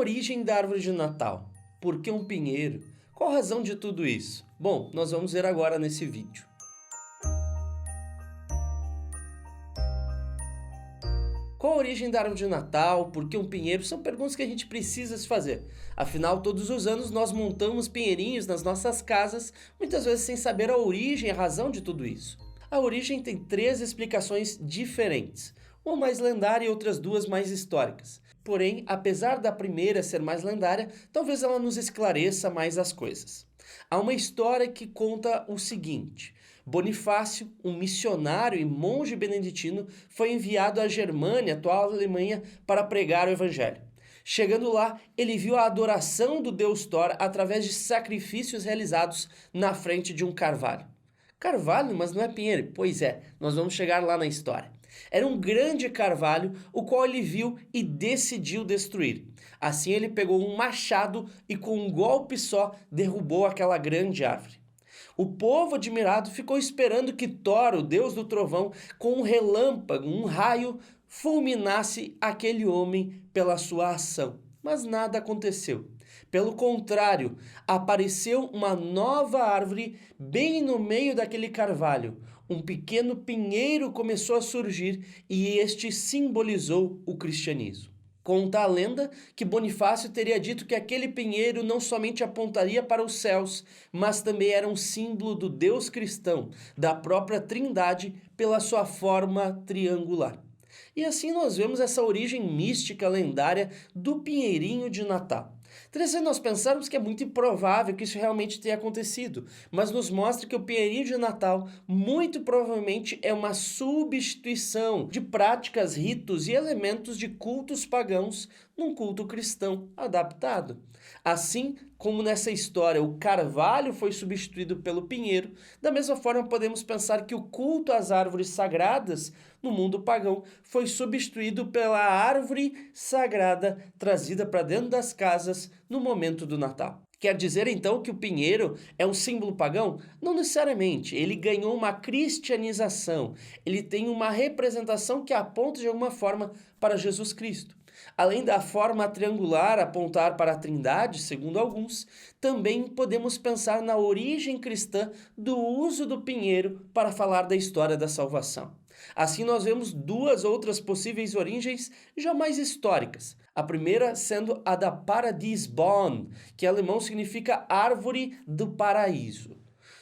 origem da árvore de Natal? Por que um pinheiro? Qual a razão de tudo isso? Bom, nós vamos ver agora nesse vídeo. Qual a origem da árvore de Natal? Por que um pinheiro? São perguntas que a gente precisa se fazer. Afinal, todos os anos nós montamos pinheirinhos nas nossas casas, muitas vezes sem saber a origem e a razão de tudo isso. A origem tem 3 explicações diferentes, uma mais lendária e outras 2 mais históricas. Porém, apesar da primeira ser mais lendária, talvez ela nos esclareça mais as coisas. Há uma história que conta o seguinte: Bonifácio, um missionário e monge beneditino, foi enviado à Germânia, atual Alemanha, para pregar o evangelho. Chegando lá, ele viu a adoração do deus Thor através de sacrifícios realizados na frente de um carvalho. Carvalho, mas não é pinheiro? Pois é, nós vamos chegar lá na história. Era um grande carvalho, o qual ele viu e decidiu destruir. Assim ele pegou um machado e com um golpe só derrubou aquela grande árvore. O povo admirado ficou esperando que Thor, o deus do trovão, com um relâmpago, um raio, fulminasse aquele homem pela sua ação. Mas nada aconteceu. Pelo contrário, apareceu uma nova árvore bem no meio daquele carvalho. Um pequeno pinheiro começou a surgir e este simbolizou o cristianismo. Conta a lenda que Bonifácio teria dito que aquele pinheiro não somente apontaria para os céus, mas também era um símbolo do Deus cristão, da própria Trindade, pela sua forma triangular. E assim nós vemos essa origem mística lendária do pinheirinho de Natal. Interessante nós pensarmos que é muito improvável que isso realmente tenha acontecido, mas nos mostra que o pinheirinho de Natal muito provavelmente é uma substituição de práticas, ritos e elementos de cultos pagãos num culto cristão adaptado. Assim como nessa história o carvalho foi substituído pelo pinheiro, da mesma forma podemos pensar que o culto às árvores sagradas no mundo pagão foi substituído pela árvore sagrada trazida para dentro das casas no momento do Natal. Quer dizer então que o pinheiro é um símbolo pagão? Não necessariamente, ele ganhou uma cristianização, ele tem uma representação que aponta de alguma forma para Jesus Cristo. Além da forma triangular apontar para a Trindade, segundo alguns, também podemos pensar na origem cristã do uso do pinheiro para falar da história da salvação. Assim nós vemos 2 outras possíveis origens já mais históricas. A primeira sendo a da Paradiesbaum, que em alemão significa árvore do paraíso.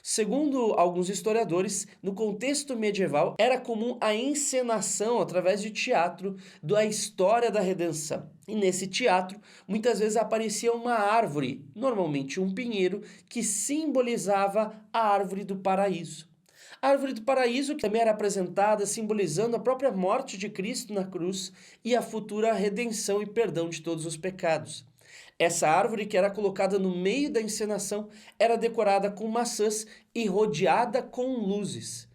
Segundo alguns historiadores, no contexto medieval era comum a encenação através de teatro da história da redenção. E nesse teatro, muitas vezes aparecia uma árvore, normalmente um pinheiro, que simbolizava a árvore do paraíso. A árvore do paraíso que também era apresentada simbolizando a própria morte de Cristo na cruz e a futura redenção e perdão de todos os pecados. Essa árvore, que era colocada no meio da encenação, era decorada com maçãs e rodeada com luzes.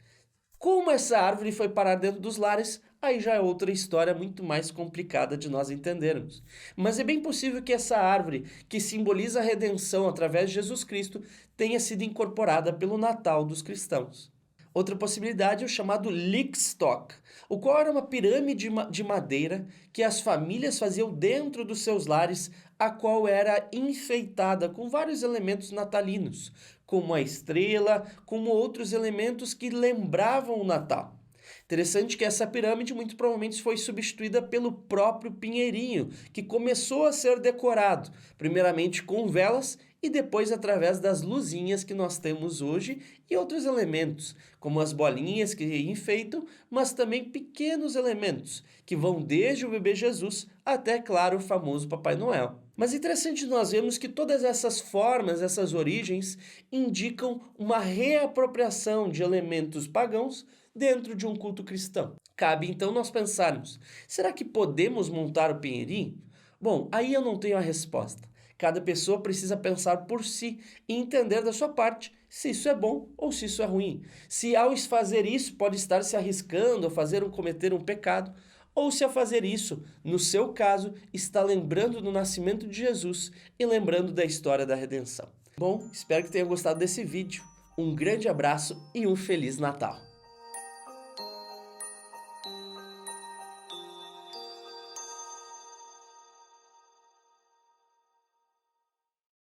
Como essa árvore foi parar dentro dos lares, aí já é outra história muito mais complicada de nós entendermos. Mas é bem possível que essa árvore, que simboliza a redenção através de Jesus Cristo, tenha sido incorporada pelo Natal dos cristãos. Outra possibilidade é o chamado Lichtstock, o qual era uma pirâmide de madeira que as famílias faziam dentro dos seus lares, a qual era enfeitada com vários elementos natalinos, como a estrela, como outros elementos que lembravam o Natal. Interessante que essa pirâmide muito provavelmente foi substituída pelo próprio pinheirinho, que começou a ser decorado, primeiramente com velas e depois através das luzinhas que nós temos hoje e outros elementos, como as bolinhas que enfeitam, mas também pequenos elementos, que vão desde o bebê Jesus até, claro, o famoso Papai Noel. Mas é interessante nós vemos que todas essas formas, essas origens, indicam uma reapropriação de elementos pagãos dentro de um culto cristão. Cabe então nós pensarmos, será que podemos montar o pinheirinho? Bom, aí eu não tenho a resposta. Cada pessoa precisa pensar por si e entender da sua parte se isso é bom ou se isso é ruim. Se ao fazer isso pode estar se arriscando a cometer um pecado, ou se ao fazer isso, no seu caso, está lembrando do nascimento de Jesus e lembrando da história da redenção. Bom, espero que tenha gostado desse vídeo. Um grande abraço e um Feliz Natal!